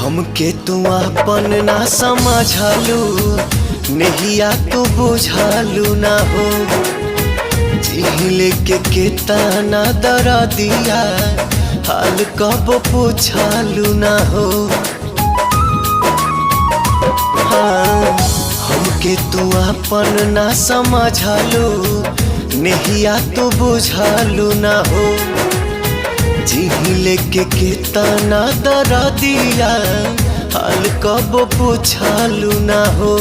हमके तू अपन ना समझलू, नहिया तो बुझालू ना हो। जिहिले के केतना दरा दिया, हाल कब पूछालू ना हो। हाँ, हमके तू अपन ना समझलू, नहिया तो बुझालू ना हो। जिहिले के केतना दरा दिया, हाल कब पूछालू ना हो।